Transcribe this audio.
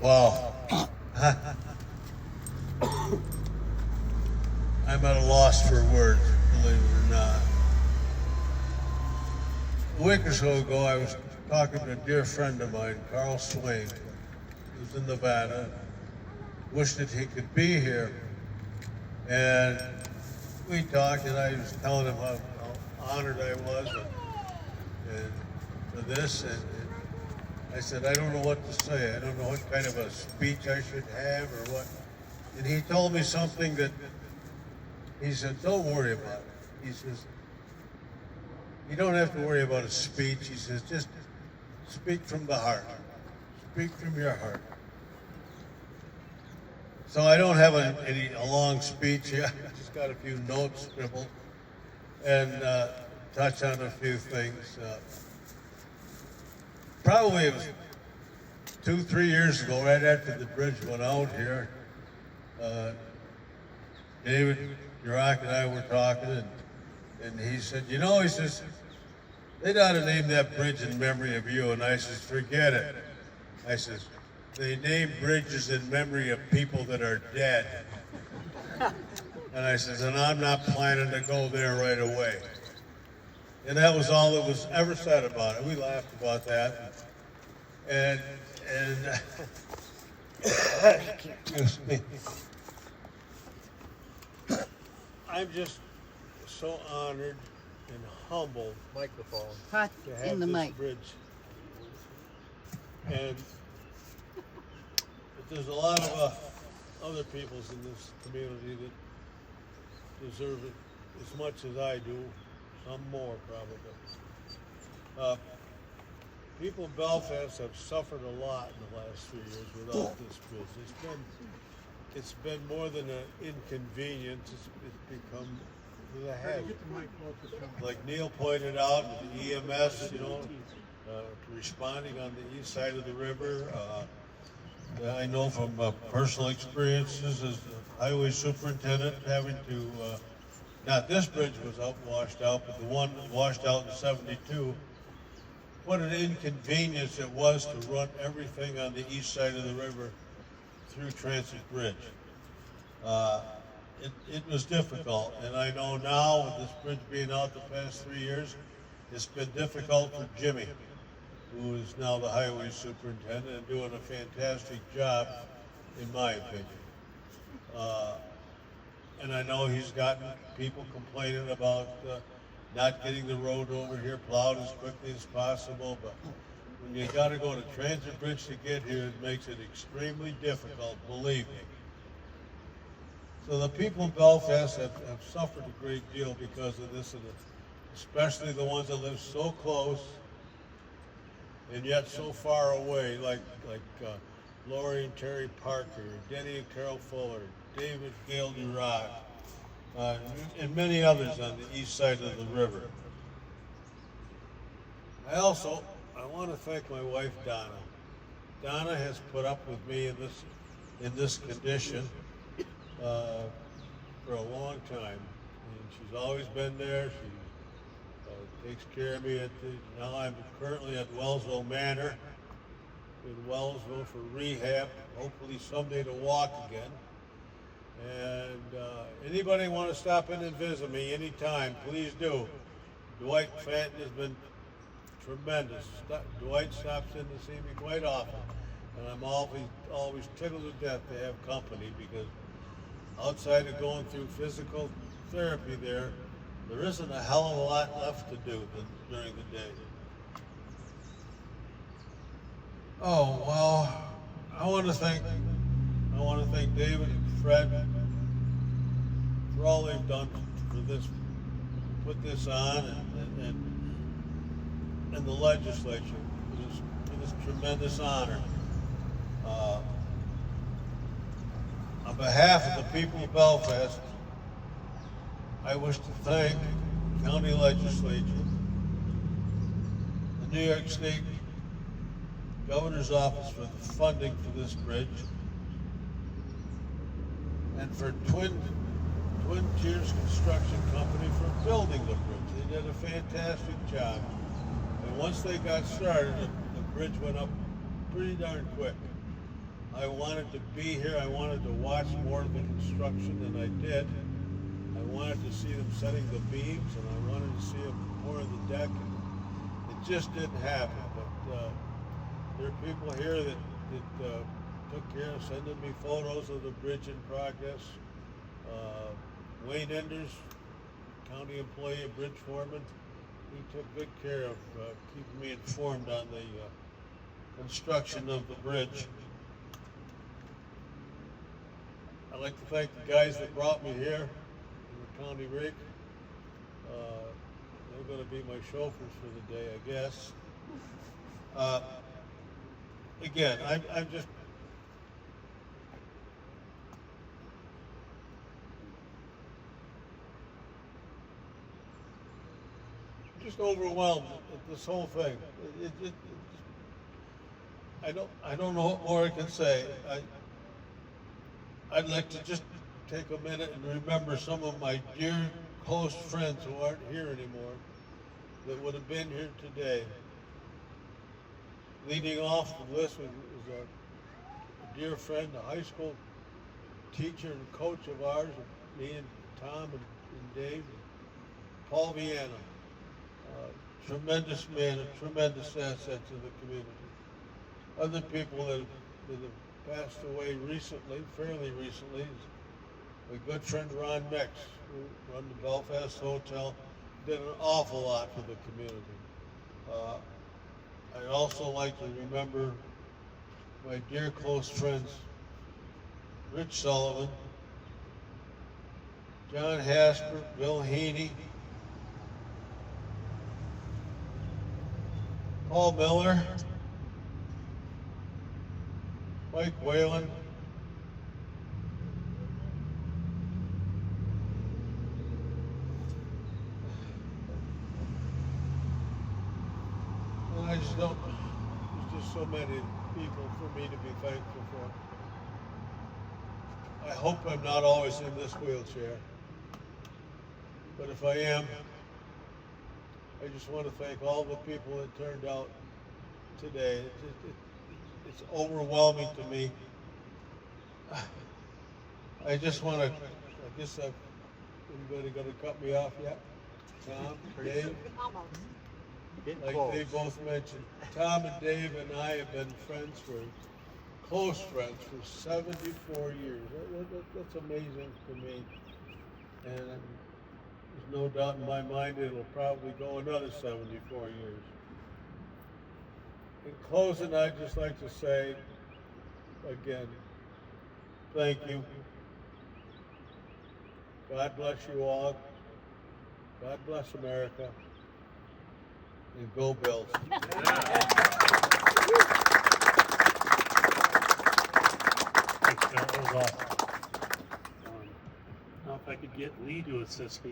Wow. I'm at a loss for words, believe it or not. A week or so ago, I was talking to a dear friend of mine, Carl Swain, who's in Nevada, wished that he could be here. And we talked, and I was telling him how honored I was and for this. And I said, I don't know what to say. I don't know what kind of a speech I should have or what. And he told me something that he said, don't worry about it. He says, you don't have to worry about a speech. He says, just speak from the heart. Speak from your heart. So I don't have a long speech here. I just got a few notes scribbled and touch on a few things. Probably it was 2-3 years ago, right after the bridge went out here, David Durock and I were talking, and he said, you know, he says, they'd ought to name that bridge in memory of you. And I says, forget it. I says, they name bridges in memory of people that are dead. And I says, and I'm not planning to go there right away. And that was all that was ever said about it. We laughed about that. And excuse me. I'm just so honored and humbled Microphone. Hot to have in the this mic. bridge. And there's a lot of other peoples in this community that deserve it as much as I do, some more probably. People in Belfast have suffered a lot in the last 3 years without this bridge. It's been more than an inconvenience. It's become a hazard. Like Neil pointed out, the EMS, responding on the east side of the river. I know from personal experiences as the highway superintendent having to, not this bridge was washed out, but the one that washed out in '72. What an inconvenience it was to run everything on the east side of the river through Transit Bridge. It was difficult, and I know now with this bridge being out the past 3 years, it's been difficult for Jimmy, who is now the highway superintendent and doing a fantastic job, in my opinion. And I know he's gotten people complaining about not getting the road over here plowed as quickly as possible, but when you got to go to Transit Bridge to get here, it makes it extremely difficult, believe me. So the people in Belfast have suffered a great deal because of this, and especially the ones that live so close and yet so far away, like Lori and Terry Parker, Denny and Carol Fuller, David Gale Durock, and many others on the east side of the river. I want to thank my wife Donna. Donna has put up with me in this condition for a long time, and she's always been there. She takes care of me now I'm currently at Wellsville Manor in Wellsville for rehab, hopefully someday to walk again. And anybody want to stop in and visit me anytime, please do. Dwight Fenton has been tremendous. Dwight stops in to see me quite often, and I'm always tickled to death to have company, because outside of going through physical therapy there isn't a hell of a lot left to do during the day. Oh, well, I want to thank David and Fred for all they've done for this, put this on, and the legislature for this tremendous honor. On behalf of the people of Belfast, I wish to thank the county legislature, the New York State Governor's Office for the funding for this bridge, and for Twin Tiers Construction Company for building the bridge. They did a fantastic job. And once they got started, the bridge went up pretty darn quick. I wanted to be here. I wanted to watch more of the construction than I did. I wanted to see them setting the beams, and I wanted to see more of the deck. And it just didn't happen. But there are people here that took care of sending me photos of the bridge in progress. Wayne Enders, county employee, a bridge foreman, he took good care of keeping me informed on the construction of the bridge. I'd like to thank the guys that brought me here in the county rig. They're going to be my chauffeurs for the day, I guess. Again, I'm just overwhelmed at this whole thing. I don't know what more I can say. I'd like to just take a minute and remember some of my dear, close friends who aren't here anymore that would have been here today. Leading off the list was a dear friend, a high school teacher and coach of ours, me and Tom and Dave, Paul Viana. Tremendous man, a tremendous asset to the community. Other people that have passed away recently, fairly recently, is a good friend Ron Mix, who run the Belfast Hotel, did an awful lot for the community. I'd also like to remember my dear close friends, Rich Sullivan, John Hasper, Bill Heaney, Paul Miller, Mike Whalen, and I just don't, there's just so many people for me to be thankful for. I hope I'm not always in this wheelchair, but if I am, I just want to thank all the people that turned out today. It's overwhelming to me. I just want to, I guess anybody going to cut me off yet? Tom, Dave? Like they both mentioned, Tom and Dave and I have been friends close friends for 74 years. That's amazing to me. And there's no doubt in my mind it'll probably go another 74 years. In closing, I'd just like to say, again, thank you. God bless you all. God bless America. And go Bills. Thanks, Scott. That was awesome. Now if I could get Lee to assist me.